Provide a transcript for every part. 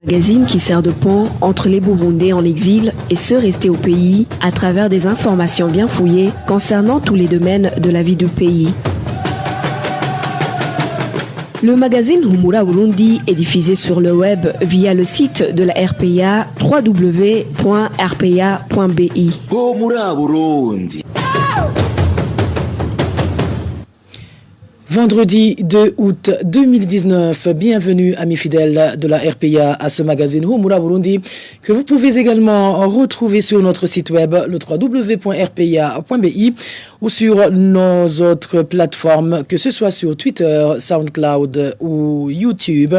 Magazine qui sert de pont entre les Burundais en exil et ceux restés au pays à travers des informations bien fouillées concernant tous les domaines de la vie du pays. Le magazine Humura Burundi est diffusé sur le web via le site de la RPA www.rpa.bi. Humura Burundi. Vendredi 2 août 2019, bienvenue amis fidèles de la RPA à ce magazine Humura Burundi que vous pouvez également retrouver sur notre site web le www.rpa.bi ou sur nos autres plateformes que ce soit sur Twitter, SoundCloud ou YouTube.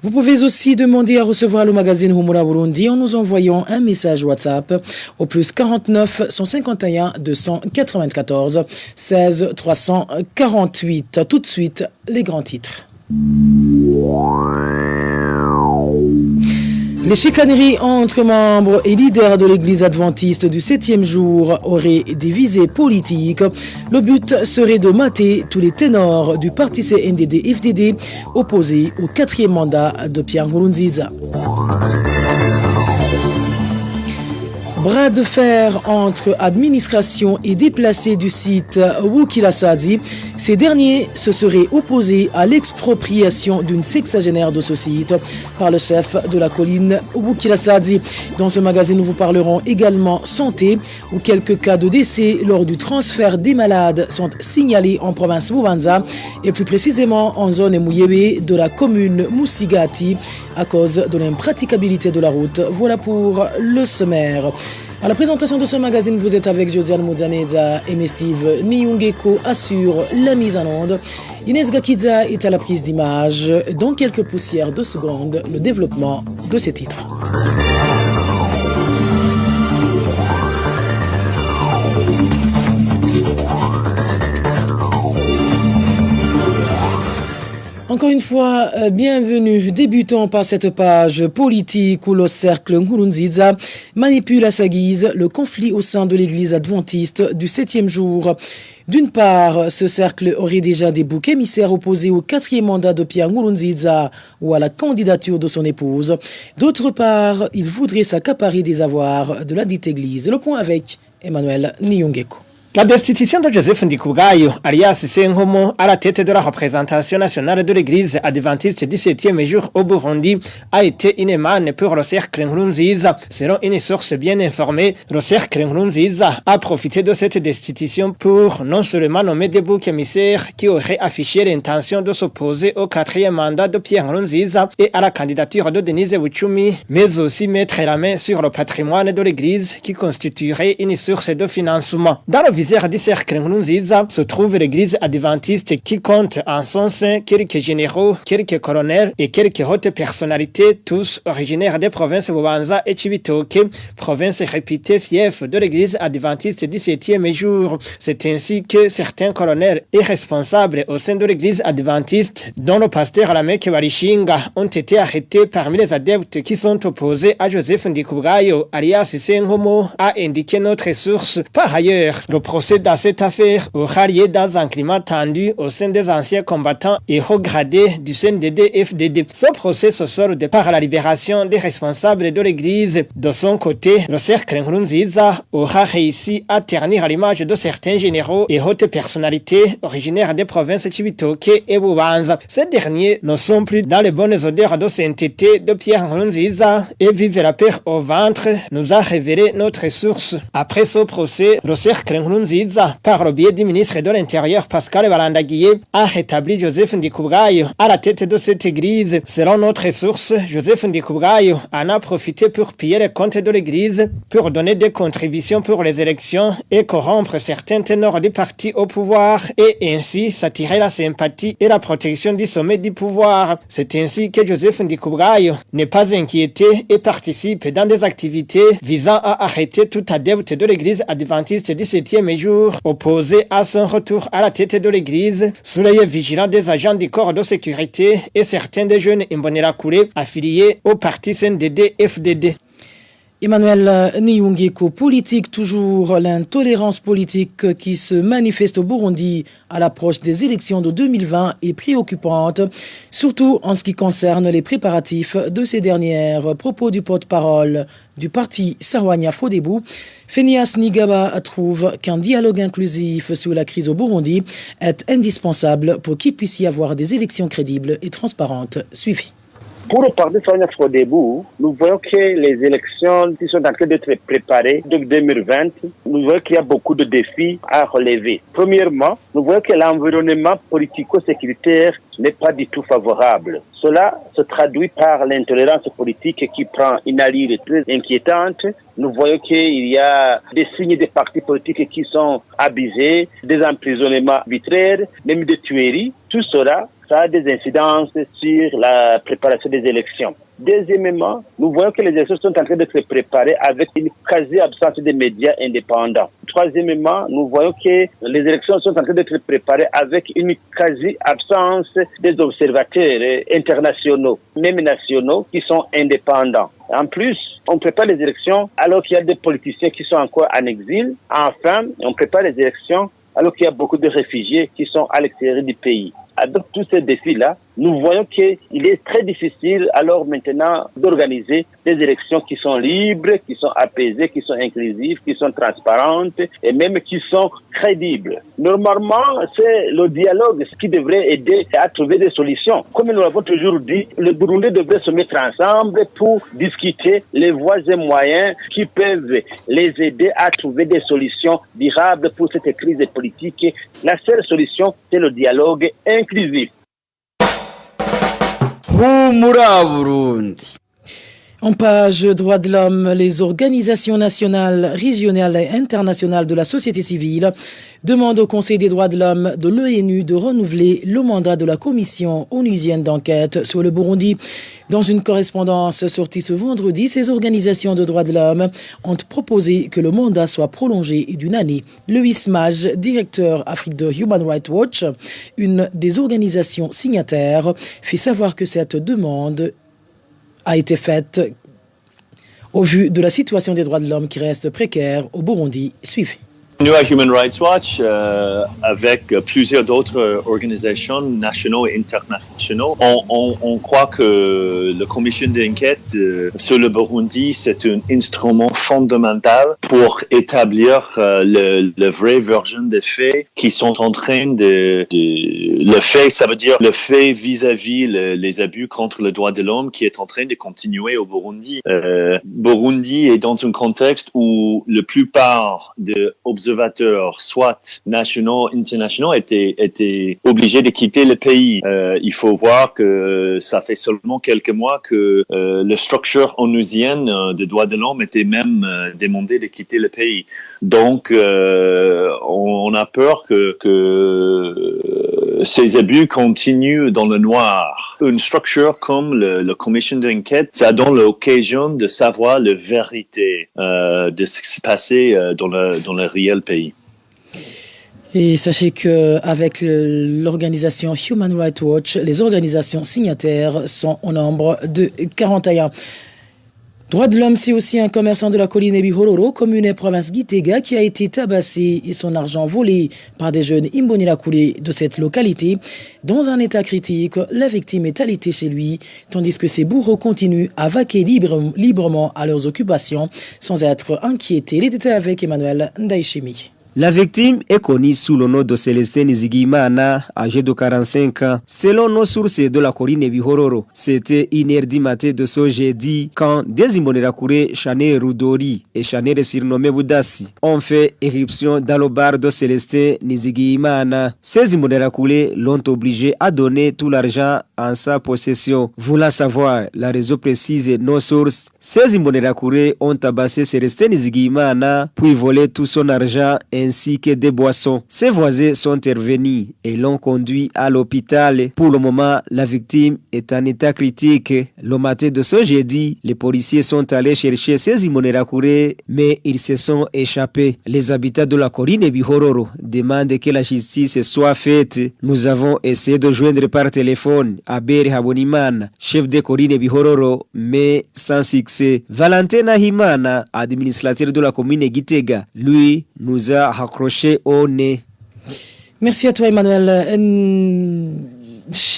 Vous pouvez aussi demander à recevoir le magazine Humura Burundi en nous envoyant un message WhatsApp au plus 49 151 294 16 348. Tout de suite, les grands titres. Les chicaneries entre membres et leaders de l'église adventiste du 7e jour auraient des visées politiques. Le but serait de mater tous les ténors du parti CNDD-FDD opposés au 4e mandat de Pierre Nkurunziza. Bras de fer entre administration et déplacés du site Wukilasadi. Ces derniers se seraient opposés à l'expropriation d'une sexagénaire de ce site par le chef de la colline Wukilasadi. Dans ce magazine, nous vous parlerons également santé, où quelques cas de décès lors du transfert des malades sont signalés en province Bubanza et plus précisément en zone Mouyebe de la commune Moussigati à cause de l'impraticabilité de la route. Voilà pour le sommaire. À la présentation de ce magazine, vous êtes avec Josiane Mouzaneza et Steve Niyungeko assure la mise en onde. Inès Gakidza est à la prise d'image. Dans quelques poussières de secondes, le développement de ces titres. Encore une fois, bienvenue. Débutons par cette page politique où le cercle Nkurunziza manipule à sa guise le conflit au sein de l'église adventiste du 7e jour. D'une part, ce cercle aurait déjà des boucs émissaires opposés au 4e mandat de Pierre Nkurunziza ou à la candidature de son épouse. D'autre part, il voudrait s'accaparer des avoirs de la dite église. Le point avec Emmanuel Niyongeko. La destitution de Joseph Ndikubugayo, alias Senhomo, à la tête de la représentation nationale de l'église adventiste du 7e jour au Burundi, a été une manne pour le cercle Nkurunziza. Selon une source bien informée, le cercle Nkurunziza a profité de cette destitution pour non seulement nommer des boucs émissaires qui auraient affiché l'intention de s'opposer au 4e mandat de Pierre Nkurunziza et à la candidature de Denise Buchumi, mais aussi mettre la main sur le patrimoine de l'église qui constituerait une source de financement. Dans le viseur du cercle Nkurunziza se trouve l'église adventiste qui compte en son sein quelques généraux, quelques colonels et quelques hautes personnalités, tous originaires des provinces Bubanza et Cibitoke, provinces réputées fiefs de l'église adventiste du 7e jour. C'est ainsi que certains colonels et responsables au sein de l'église adventiste, dont le pasteur Lamek Barishinga, ont été arrêtés parmi les adeptes qui sont opposés à Joseph Ndikubugayo, alias Senhomo, a indiqué notre source. Par ailleurs, le procès dans cette affaire aura lieu dans un climat tendu au sein des anciens combattants et hauts gradés du CNDD-FDD. Ce procès se solde par la libération des responsables de l'église. De son côté, le cercle Nkurunziza aura réussi à ternir l'image de certains généraux et hautes personnalités originaires des provinces Cibitoke et Bubanza. Ces derniers ne sont plus dans les bonnes odeurs de sainteté de Pierre Nkurunziza et vivent la peur au ventre, nous a révélé notre source. Après ce procès, le cercle Nkurunziza, par le biais du ministre de l'Intérieur Pascal Barandagiye, a rétabli Joseph Ndikubugayo à la tête de cette église. Selon notre source, Joseph Ndikubugayo en a profité pour piller les comptes de l'église, pour donner des contributions pour les élections et corrompre certains ténors du parti au pouvoir et ainsi s'attirer la sympathie et la protection du sommet du pouvoir. C'est ainsi que Joseph Ndikubugayo n'est pas inquiété et participe dans des activités visant à arrêter tout adepte de l'église adventiste du 7e jour, opposé à son retour à la tête de l'église, sous l'œil vigilant des agents du corps de sécurité et certains des jeunes Imbonerakure affiliés au parti CNDD-FDD. Emmanuel Niyungeko, politique toujours, l'intolérance politique qui se manifeste au Burundi à l'approche des élections de 2020 est préoccupante, surtout en ce qui concerne les préparatifs de ces dernières. Propos du porte-parole du parti Sahwanya Frodebou, Phineas Nigaba trouve qu'un dialogue inclusif sur la crise au Burundi est indispensable pour qu'il puisse y avoir des élections crédibles et transparentes. Suivi. Pour le parti Sahwanya Frodebou, nous voyons que les élections qui sont en train d'être préparées de 2020, nous voyons qu'il y a beaucoup de défis à relever. Premièrement, nous voyons que l'environnement politico-sécuritaire n'est pas du tout favorable. Cela se traduit par l'intolérance politique qui prend une allure très inquiétante. Nous voyons qu'il y a des signes des partis politiques qui sont abusés, des emprisonnements arbitraires, même des tueries. Tout cela, ça a des incidences sur la préparation des élections. Deuxièmement, nous voyons que les élections sont en train d'être préparées avec une quasi-absence des médias indépendants. Troisièmement, nous voyons que les élections sont en train d'être préparées avec une quasi-absence des observateurs internationaux, même nationaux, qui sont indépendants. En plus, on prépare les élections alors qu'il y a des politiciens qui sont encore en exil. Enfin, on prépare les élections alors qu'il y a beaucoup de réfugiés qui sont à l'extérieur du pays. Avec tous ces défis-là, nous voyons qu'il est très difficile alors maintenant d'organiser des élections qui sont libres, qui sont apaisées, qui sont inclusives, qui sont transparentes et même qui sont crédibles. Normalement, c'est le dialogue qui devrait aider à trouver des solutions. Comme nous l'avons toujours dit, le Burundi devrait se mettre ensemble pour discuter les voies et moyens qui peuvent les aider à trouver des solutions durables pour cette crise politique. La seule solution, c'est le dialogue inclusif. En page droits de l'homme, les organisations nationales, régionales et internationales de la société civile demandent au Conseil des droits de l'homme de l'ONU de renouveler le mandat de la commission onusienne d'enquête sur le Burundi. Dans une correspondance sortie ce vendredi, ces organisations de droits de l'homme ont proposé que le mandat soit prolongé d'une année. Louis Mage, directeur Afrique de Human Rights Watch, une des organisations signataires, fait savoir que cette demande a été faite au vu de la situation des droits de l'homme qui reste précaire au Burundi. Suivez. Nous, à Human Rights Watch, avec plusieurs d'autres organisations nationales et internationales, on croit que la commission d'enquête sur le Burundi, c'est un instrument fondamental pour établir le vrai version des faits qui sont en train le fait, ça veut dire le fait vis-à-vis les abus contre le droit de l'homme qui est en train de continuer au Burundi. Burundi est dans un contexte où la plupart des observateurs, soit nationaux, internationaux, étaient obligés de quitter le pays. Il faut voir que ça fait seulement quelques mois que la structure onusienne des droits de l'homme était même demandée de quitter le pays. Donc, on a peur que ces abus continuent dans le noir. Une structure comme la commission d'enquête, ça donne l'occasion de savoir la vérité de ce qui s'est passé dans le réel pays. Et sachez qu'avec l'organisation Human Rights Watch, les organisations signataires sont au nombre de 41. Droits de l'homme, c'est aussi un commerçant de la colline Ebihororo, commune et province Gitega, qui a été tabassé et son argent volé par des jeunes Imbonirakoulé de cette localité. Dans un état critique, la victime est alitée chez lui, tandis que ses bourreaux continuent à vaquer librement à leurs occupations sans être inquiétés. Les détails avec Emmanuel Ndaïchemi. La victime est connue sous le nom de Célestine Zigimana, âgée de 45 ans. Selon nos sources de la colline Ebihororo, c'était 1h du matin de ce jeudi quand des Imbonerakure, Chané Rudori et Chané surnommé Boudassi ont fait éruption dans le bar de Célestin Nizigimana. Ces Imbonerakure l'ont obligé à donner tout l'argent en sa possession. Voulant savoir la raison précise de nos sources, ces Imbonerakure ont tabassé Célestin Nizigimana puis volé tout son argent et ainsi que des boissons. Ses voisins sont intervenus et l'ont conduit à l'hôpital. Pour le moment, la victime est en état critique. Le matin de ce jeudi, les policiers sont allés chercher ces Imbonerakure, mais ils se sont échappés. Les habitants de la colline Bihororo demandent que la justice soit faite. Nous avons essayé de joindre par téléphone Abel Habonimana, chef de colline Bihororo, mais sans succès. Valentin Nahimana, administrateur de la commune Gitega, lui, nous a raccroché au nez. Merci à toi, Emmanuel.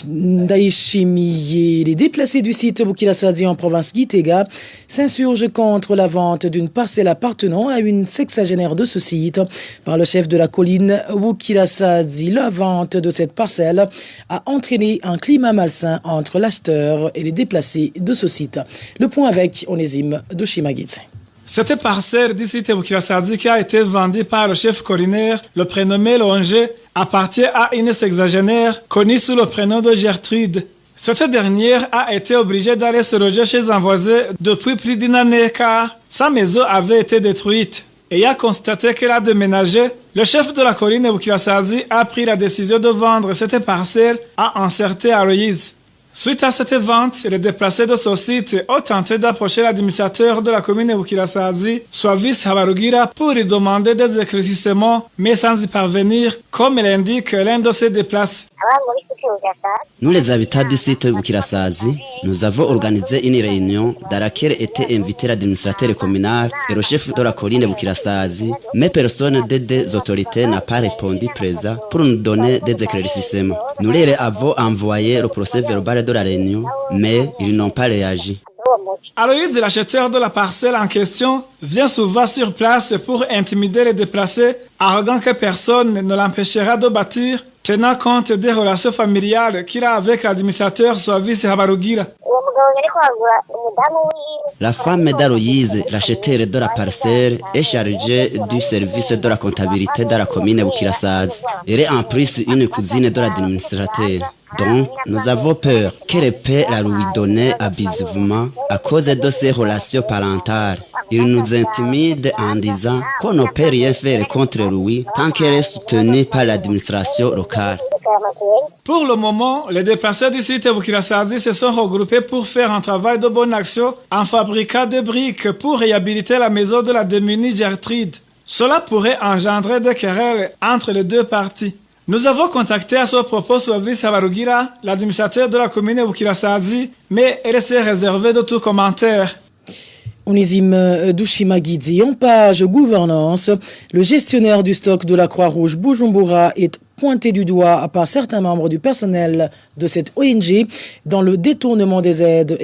Ndaïchimiye, les déplacés du site Bukirasadi en province Gitega s'insurgent contre la vente d'une parcelle appartenant à une sexagénaire de ce site par le chef de la colline Bukirasadi. La vente de cette parcelle a entraîné un climat malsain entre l'acheteur et les déplacés de ce site. Le point avec Onésime Dushimagitse. Cette parcelle du site Bukirasadi qui a été vendue par le chef collinaire, le prénommé Longer, appartient à une sexagénaire connue sous le prénom de Gertrude. Cette dernière a été obligée d'aller se loger chez un voisin depuis plus d'une année car sa maison avait été détruite. Et a constaté qu'elle a déménagé, le chef de la colline Bukirasadi a pris la décision de vendre cette parcelle à un certain Aloïse. Suite à cette vente, les déplacés de ce site ont tenté d'approcher l'administrateur de la commune Bukirasadi, Suavis Habarugira, pour lui demander des éclaircissements, mais sans y parvenir, comme l'indique l'un de ses déplacés. Nous, les habitants du site Bukirasadi, nous avons organisé une réunion dans laquelle était invité l'administrateur communal et le chef de la colline Bukirasadi, mais personne des autorités n'a pas répondu présent pour nous donner des éclaircissements. Nous leur avons envoyé le procès verbal de la réunion, mais ils n'ont pas réagi. Aloïse, l'acheteur de la parcelle en question, vient souvent sur place pour intimider les déplacés, arrogant que personne ne l'empêchera de bâtir, tenant compte des relations familiales qu'il a avec l'administrateur Suavis Habarugira. La femme d'Aloïse, l'acheteur de la parcelle, est chargée du service de la comptabilité de la commune Bukirasadi. Elle est en plus une cousine de l'administrateur. Donc, nous avons peur qu'elle peut la lui donner abusivement à cause de ses relations parentales. Il nous intimide en disant qu'on ne peut rien faire contre lui tant qu'elle est soutenue par l'administration locale. Pour le moment, les déplacés du site Bukirasadi se sont regroupés pour faire un travail de bonne action en fabriquant des briques pour réhabiliter la maison de la démunie Gertrude. Cela pourrait engendrer des querelles entre les deux parties. Nous avons contacté à ce propos Suavis Habarugira, l'administrateur de la commune Bukirasadi, mais elle s'est réservée de tout commentaire. Onésime Dushimagidzi, en page gouvernance, le gestionnaire du stock de la Croix-Rouge Bujumbura est pointé du doigt par certains membres du personnel de cette ONG dans le détournement des aides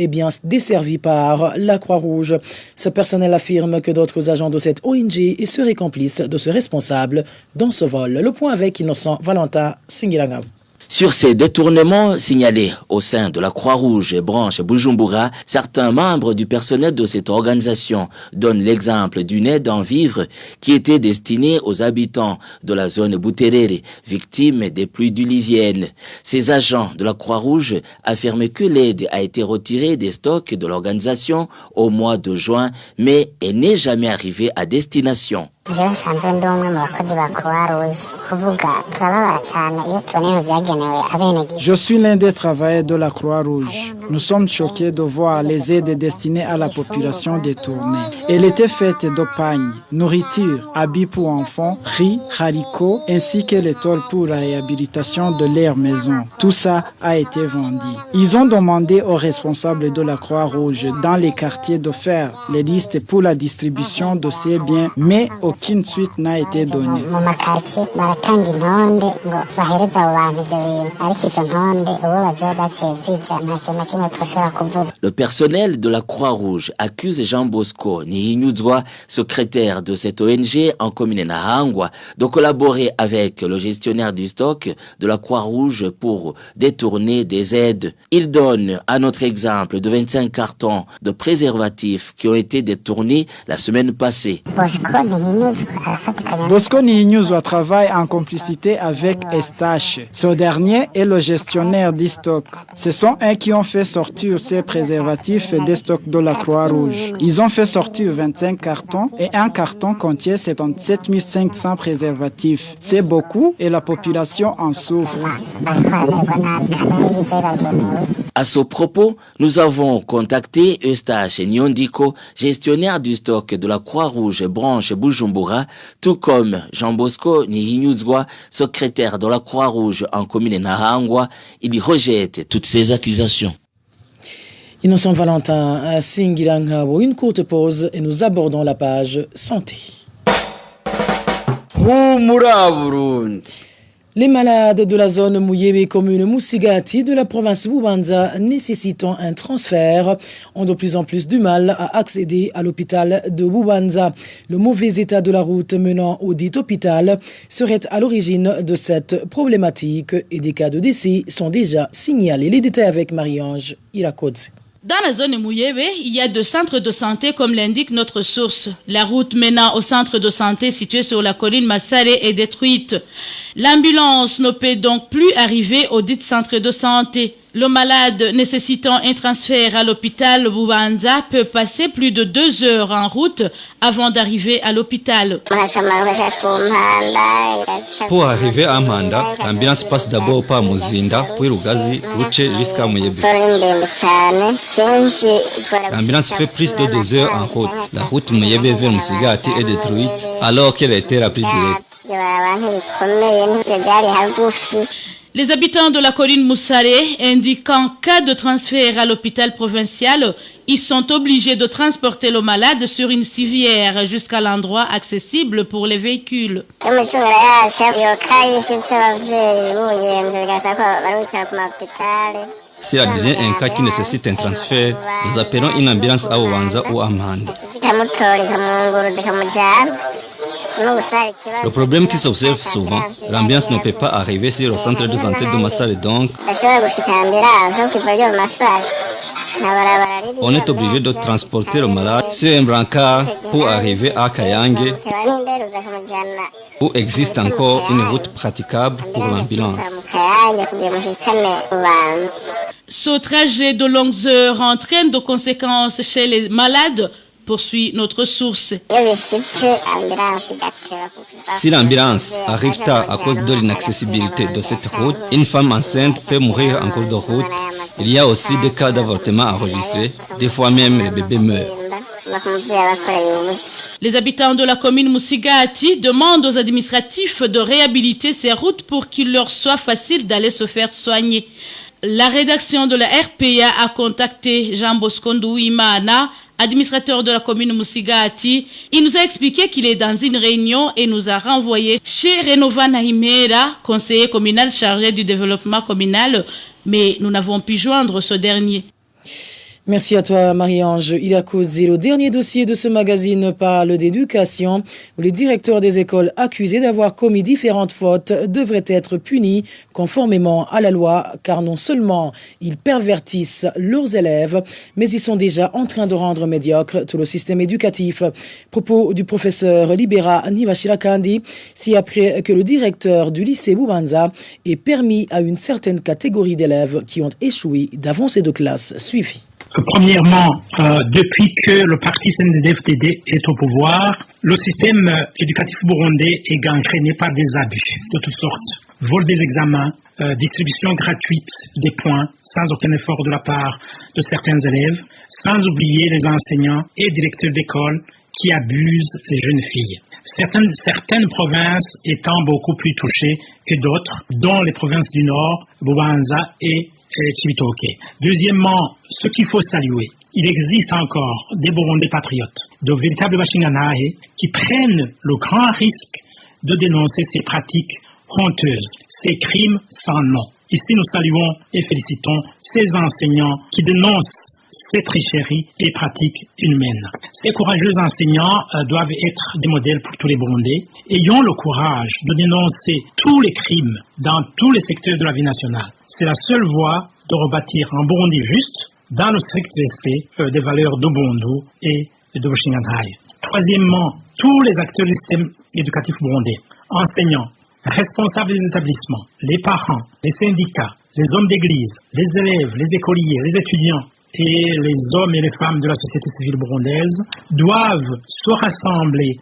desservi par la Croix-Rouge. Ce personnel affirme que d'autres agents de cette ONG seraient complices de ce responsable dans ce vol. Le point avec Innocent Valentin Singilanga. Sur ces détournements signalés au sein de la Croix-Rouge branche Bujumbura, certains membres du personnel de cette organisation donnent l'exemple d'une aide en vivres qui était destinée aux habitants de la zone Buterere, victimes des pluies diluviennes. Ces agents de la Croix-Rouge affirment que l'aide a été retirée des stocks de l'organisation au mois de juin, mais elle n'est jamais arrivée à destination. Je suis l'un des travailleurs de la Croix-Rouge. Nous sommes choqués de voir les aides destinées à la population détournées. Elle était faite de pagnes, nourriture, habits pour enfants, riz, haricots, ainsi que les tôles pour la réhabilitation de leur maison. Tout ça a été vendu. Ils ont demandé aux responsables de la Croix-Rouge dans les quartiers de faire les listes pour la distribution de ces biens, mais aucune suite n'a été donnée. Le personnel de la Croix-Rouge accuse Jean Bosco Nihinyuzwa, secrétaire de cette ONG en commune Nahangwa, de collaborer avec le gestionnaire du stock de la Croix-Rouge pour détourner des aides. Il donne un autre exemple de 25 cartons de préservatifs qui ont été détournés la semaine passée. Bosco Nihinyuzwa travaille en complicité avec Estache. Ce dernier est le gestionnaire du stock. Ce sont eux qui ont fait sortir ces préservatifs des stocks de la Croix-Rouge. Ils ont fait sortir 25 cartons et un carton contient 77 500 préservatifs. C'est beaucoup et la population en souffre. À ce propos, nous avons contacté Eustache Nyondiko, gestionnaire du stock de la Croix-Rouge branche Bujumbura, tout comme Jean Bosco Nihinyuzwa, secrétaire de la Croix-Rouge en commune Nahangwa. Il rejette toutes ces accusations. Innocent Valentin, Singilangabo, une courte pause et nous abordons la page santé. Les malades de la zone Mouyebe, commune Moussigati de la province Bubanza nécessitant un transfert ont de plus en plus du mal à accéder à l'hôpital de Bubanza. Le mauvais état de la route menant au dit hôpital serait à l'origine de cette problématique et des cas de décès sont déjà signalés. Les détails avec Marie-Ange Irakodze. Dans la zone Mouyebe, il y a 2 centres de santé comme l'indique notre source. La route menant au centre de santé situé sur la colline Massaré est détruite. L'ambulance ne peut donc plus arriver au dit centre de santé. Le malade nécessitant un transfert à l'hôpital Bubanza peut passer plus de 2 heures en route avant d'arriver à l'hôpital. Pour arriver à Manda, l'ambulance passe d'abord par Muzinda, puis Rugazi, Ruche jusqu'à Mouyebe. L'ambulance fait plus de 2 heures en route. La route Mouyebe vers Moussigati est détruite alors qu'elle a été rappelée direct. Les habitants de la colline Moussaré indiquent qu'en cas de transfert à l'hôpital provincial, ils sont obligés de transporter le malade sur une civière jusqu'à l'endroit accessible pour les véhicules. S'il advient un cas qui nécessite un transfert, nous appelons une ambulance à Ouanza ou à Manda. Le problème qui s'observe souvent, l'ambulance ne peut pas arriver sur le centre de santé de Massal, donc on est obligé de transporter le malade sur un brancard pour arriver à Kayange, où existe encore une route praticable pour l'ambulance. Ce trajet de longues heures entraîne de conséquences chez les malades, poursuit notre source. Si l'ambulance arrive tard à cause de l'inaccessibilité de cette route, une femme enceinte peut mourir en cours de route. Il y a aussi des cas d'avortement enregistrés. Des fois même, les bébés meurent. Les habitants de la commune Moussigati demandent aux administratifs de réhabiliter ces routes pour qu'il leur soit facile d'aller se faire soigner. La rédaction de la RPA a contacté Jean Bosco Ndouimana, administrateur de la commune Moussigati. Il nous a expliqué qu'il est dans une réunion et nous a renvoyé chez Renova Nahimera, conseiller communal chargé du développement communal, mais nous n'avons pu joindre ce dernier. Merci à toi, Marie-Ange Irakoudzi. Le dernier dossier de ce magazine parle d'éducation, où les directeurs des écoles accusés d'avoir commis différentes fautes devraient être punis conformément à la loi, car non seulement ils pervertissent leurs élèves, mais ils sont déjà en train de rendre médiocre tout le système éducatif. Propos du professeur Libera Nibashirakandi, si après que le directeur du lycée Bubanza ait permis à une certaine catégorie d'élèves qui ont échoué d'avancer de classe suivie. Premièrement, depuis que le parti CNDD-FDD est au pouvoir, le système éducatif burundais est gangréné par des abus de toutes sortes. Vol des examens, distribution gratuite des points sans aucun effort de la part de certains élèves, sans oublier les enseignants et directeurs d'école qui abusent les jeunes filles. Certaines provinces étant beaucoup plus touchées que d'autres, dont les provinces du Nord, Bubanza et Chibitoke. Deuxièmement, ce qu'il faut saluer, il existe encore des Burundais patriotes, de véritables Bashinganahe, qui prennent le grand risque de dénoncer ces pratiques honteuses, ces crimes sans nom. Ici, nous saluons et félicitons ces enseignants qui dénoncent ces tricheries et pratiques inhumaines. Ces courageux enseignants doivent être des modèles pour tous les Burundais. Ayons le courage de dénoncer tous les crimes dans tous les secteurs de la vie nationale. C'est la seule voie de rebâtir un Burundi juste dans le strict respect des valeurs de Bundu et de Bushingantahe. Troisièmement, tous les acteurs du système éducatif burundais, enseignants, responsables des établissements, les parents, les syndicats, les hommes d'église, les élèves, les écoliers, les étudiants et les hommes et les femmes de la société civile burundaise doivent se rassembler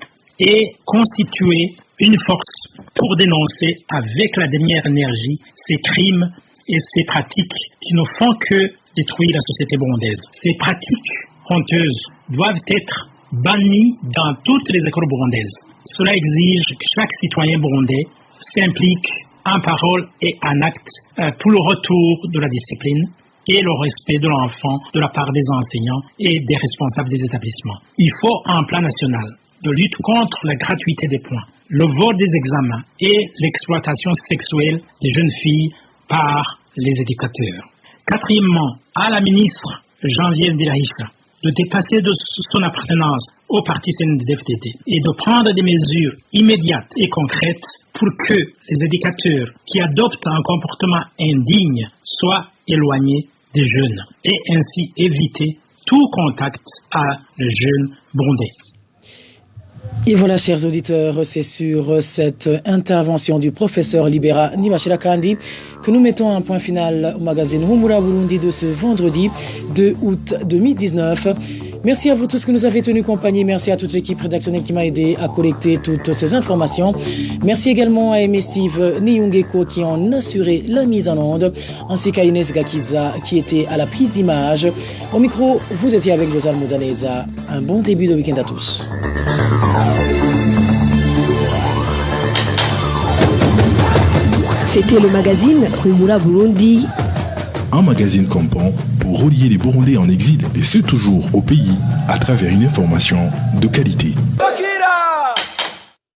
et constituer une force pour dénoncer avec la dernière énergie ces crimes et ces pratiques qui ne font que détruire la société burundaise. Ces pratiques honteuses doivent être bannies dans toutes les écoles burundaises. Cela exige que chaque citoyen burundais s'implique en parole et en acte pour le retour de la discipline et le respect de l'enfant de la part des enseignants et des responsables des établissements. Il faut un plan national de lutte contre la gratuité des points, le vol des examens et l'exploitation sexuelle des jeunes filles par les éducateurs. Quatrièmement, à la ministre Geneviève Dirahicha de dépasser de son appartenance au parti CNDD-FDD et de prendre des mesures immédiates et concrètes pour que les éducateurs qui adoptent un comportement indigne soient éloignés des jeunes et ainsi éviter tout contact à le jeune burundais. Et voilà, chers auditeurs, c'est sur cette intervention du professeur Libera Nibashira-Kandi que nous mettons un point final au magazine Humura Burundi de ce vendredi 2 août 2019. Merci à vous tous qui nous avez tenu compagnie. Merci à toute l'équipe rédactionnelle qui m'a aidé à collecter toutes ces informations. Merci également à Aimé Steve Niyungeko qui en assuré la mise en onde, ainsi qu'à Inès Gakiza qui était à la prise d'image. Au micro, vous étiez avec Rosal Mouzaneza. Un bon début de week-end à tous. C'était le magazine Humura Burundi. Un magazine campant pour relier les Burundais en exil et ceux toujours au pays à travers une information de qualité.